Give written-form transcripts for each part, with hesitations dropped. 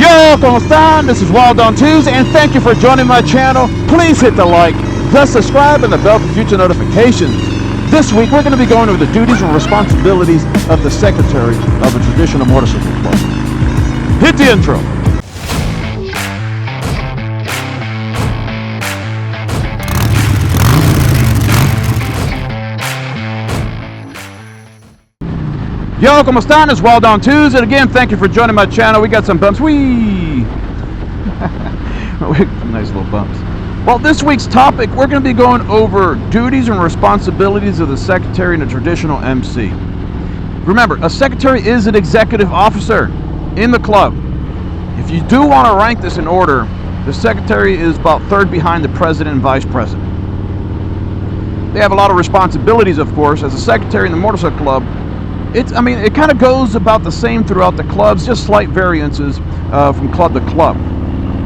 Yo, ¿cómo están? This is Wild on Tuesday, and thank you for joining my channel. Please hit the like, the subscribe, and the bell for future notifications. This week, we're going to be going over the duties and responsibilities of the secretary of a traditional motorcycle club. Hit the intro. Yo, ¿cómo están? It's Wild on Tuesday, and again, thank you for joining my channel. We got some bumps. Whee! Nice little bumps. Well, this week's topic, we're going to be going over duties and responsibilities of the secretary and a traditional MC. Remember, a secretary is an executive officer in the club. If you do want to rank this in order, the secretary is about third behind the president and vice president. They have a lot of responsibilities, of course. As a secretary in the motorcycle club, it kind of goes about the same throughout the clubs, just slight variances from club to club.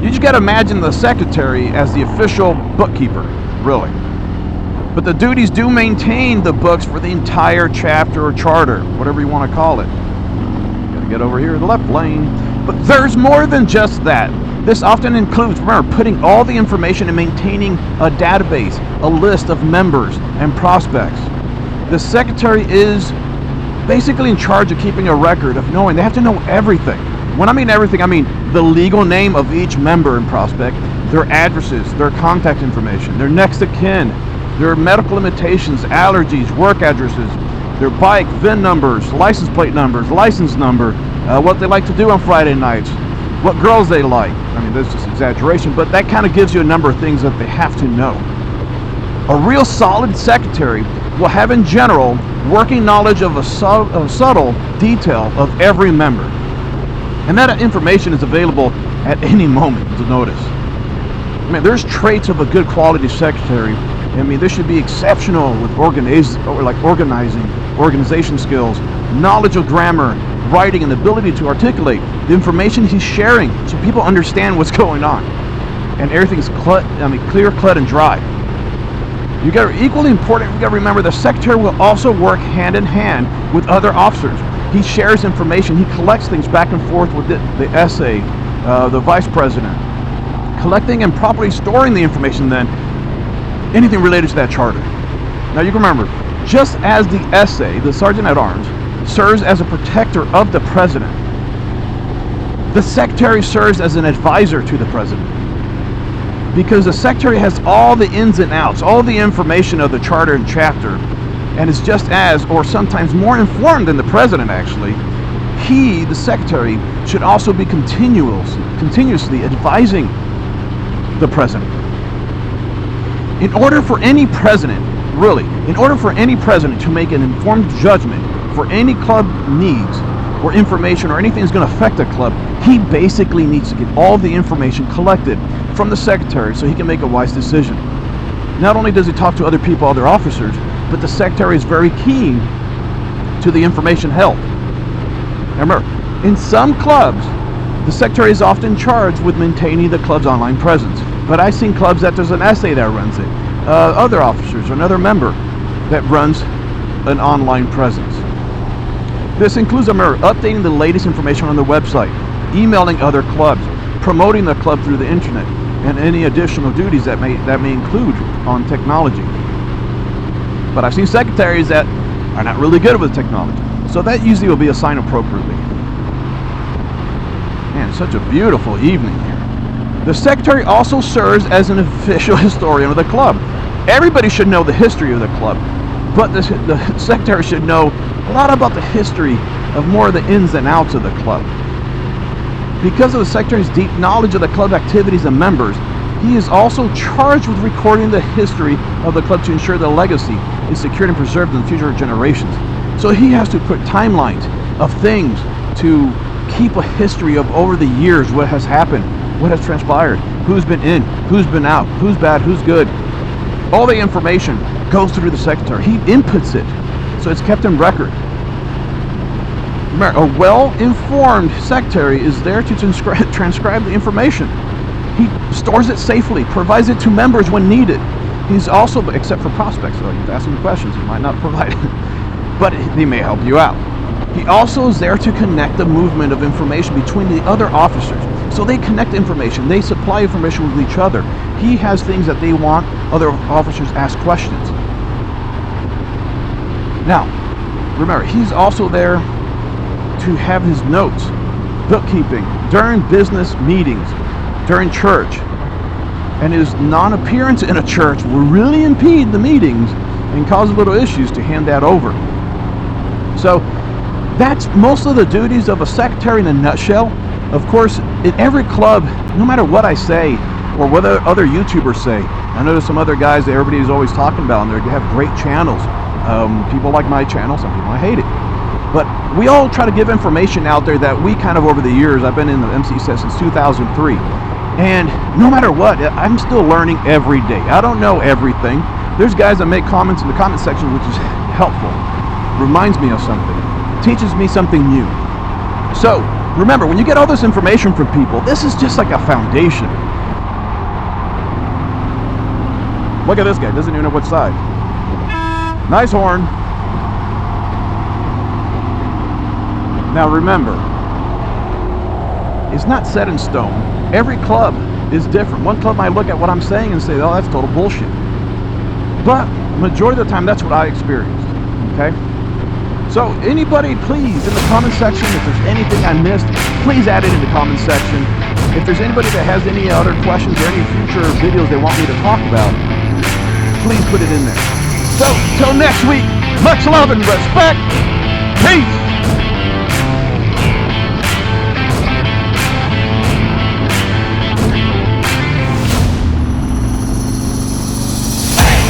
You just got to imagine the secretary as the official bookkeeper, really. But the duties do maintain the books for the entire chapter or charter, whatever you want to call it. Got to get over here in the left lane. But there's more than just that. This often includes, remember, putting all the information and maintaining a database, a list of members and prospects. The secretary is basically in charge of keeping a record of knowing. They have to know everything. When I mean everything, I mean the legal name of each member and prospect, their addresses, their contact information, their next of kin, their medical limitations, allergies, work addresses, their bike, VIN numbers, license plate numbers, license number, what they like to do on Friday nights, what girls they like. I mean, that's just exaggeration, but that kind of gives you a number of things that they have to know. A real solid secretary will have, in general, working knowledge of a subtle detail of every member. And that information is available at any moment to notice. I mean, there's traits of a good quality secretary. I mean, this should be exceptional with organization skills, knowledge of grammar, writing, and the ability to articulate the information he's sharing so people understand what's going on. And everything's clear, cut, and dry. Equally important, you got to remember the secretary will also work hand in hand with other officers. He shares information, he collects things back and forth with the SA, the vice president, collecting and properly storing the information then, anything related to that charter. Now you can remember, just as the SA, the sergeant at arms, serves as a protector of the president, the secretary serves as an advisor to the president. Because the secretary has all the ins and outs, all the information of the charter and chapter, and is just as, or sometimes more informed than the president actually. He, the secretary, should also be continuously advising the president. In order for any president to make an informed judgment for any club needs or information or anything that's going to affect the club, he basically needs to get all the information collected from the secretary so he can make a wise decision. Not only does he talk to other people, other officers, but the secretary is very keen to the information held. Now remember, in some clubs, the secretary is often charged with maintaining the club's online presence. But I've seen clubs that there's an SA that runs it, other officers or another member that runs an online presence. This includes, updating the latest information on the website, emailing other clubs, promoting the club through the internet, and any additional duties that may include on technology. But I've seen secretaries that are not really good with technology, so that usually will be assigned appropriately. Man, such a beautiful evening here. The secretary also serves as an official historian of the club. Everybody should know the history of the club, but the secretary should know a lot about the history of more of the ins and outs of the club. Because of the secretary's deep knowledge of the club activities and members, he is also charged with recording the history of the club to ensure the legacy is secured and preserved in future generations. So he has to put timelines of things to keep a history of over the years, what has happened, what has transpired, who's been in, who's been out, who's bad, who's good. All the information goes through the secretary. He inputs it, so it's kept in record. A well-informed secretary is there to transcribe the information. He stores it safely, provides it to members when needed. He's also, except for prospects, so you have to ask him questions, he might not provide it, but he may help you out. He also is there to connect the movement of information between the other officers, So they connect information. They supply information with each other. He has things that they want. Other officers ask questions. Now, remember, he's also there to have his notes, bookkeeping, during business meetings, during church. And his non-appearance in a church will really impede the meetings and cause little issues to hand that over. So that's most of the duties of a secretary in a nutshell. Of course, in every club, no matter what I say or what other YouTubers say, I know there's some other guys that everybody's always talking about, and they have great channels. People like my channel, some people I hate it. But we all try to give information out there that we kind of over the years, I've been in the MC set since 2003. And no matter what, I'm still learning every day. I don't know everything. There's guys that make comments in the comment section, which is helpful. Reminds me of something. Teaches me something new. So, remember, when you get all this information from people, this is just like a foundation. Look at this guy, doesn't even know which side. Nice horn. Now remember, it's not set in stone. Every club is different. One club might look at what I'm saying and say, oh, that's total bullshit. But majority of the time, that's what I experienced, okay? So anybody, please, in the comment section, if there's anything I missed, please add it in the comment section. If there's anybody that has any other questions or any future videos they want me to talk about, please put it in there. So, till next week, much love and respect. Peace.